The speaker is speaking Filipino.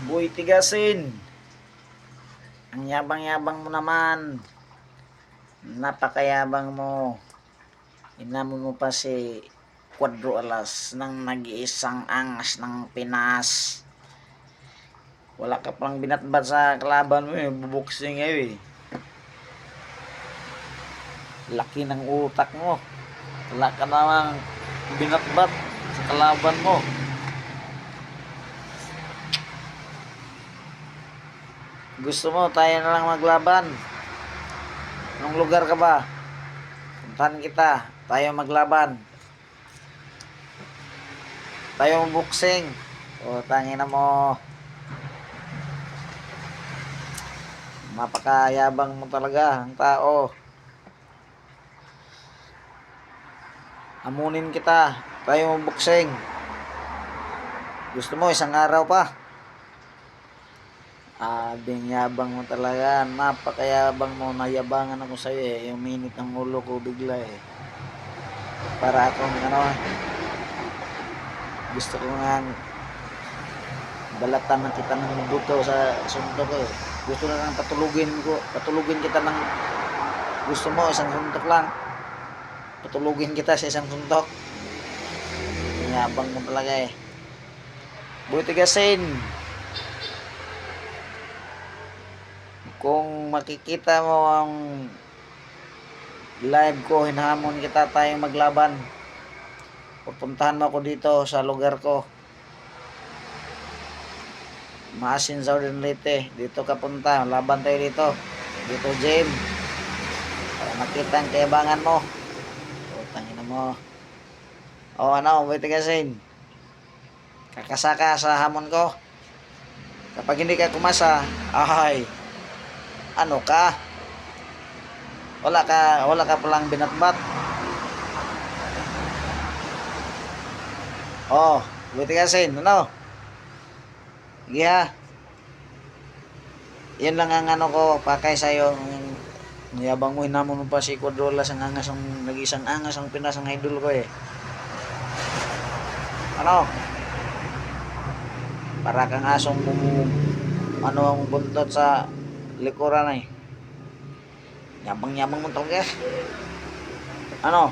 Boy Tigasin, ang yabang-yabang mo naman. Napakayabang mo. Inamon mo pa si Cuadro Alas ng nag-iisang angas ng Pinas. Wala ka pang binatbat sa kalaban mo eh. Buboxing ngayon eh. Laki ng utak mo. Wala ka namang binatbat sa kalaban mo. Gusto mo tayo na lang maglaban? Anong lugar ka ba? Puntahan kita. Tayo maglaban. Tayo boxing. O tangina mo. Napakayabang mo talaga ang tao. Amunin kita. Tayo boxing. Gusto mo isang araw pa? Abing yabang mo talaga. Napakayabang mo. Nayabangan ako sa'yo eh. Yung minute ng ulo ko bigla eh. Para akong gusto ko nga balatan na kita ng buto sa suntok ko eh. Gusto na lang patulugin kita ng gusto mo isang suntok lang. Patulugin kita sa isang suntok. Yabang mo talaga eh. Boy Tigasin, kung makikita mo ang live ko, hinahamon kita tayong maglaban. Pupuntahan mo ako dito sa lugar ko. Maasin Southern Leyte. Dito ka punta. Laban tayo dito. Dito gym. Para makita ang kayabangan mo. Tangina mo. O ano, Boy Tigasin, kakasaka sa hamon ko. Kapag hindi ka kumasa, ay ano ka? Wala ka palang binatbat. Oh, Boy Tigasin, ano? Sige ha. Yan lang ang ano ko, pakay sa'yo. Niyabang mo, hinamon mo pa si Cuadrolas, ang angas, nag-isang angas ang Pinas, ang idol ko eh. Ano? Para kang asong ano ang buntot sa likuran eh. Yabang-yabang mo talaga. Ano?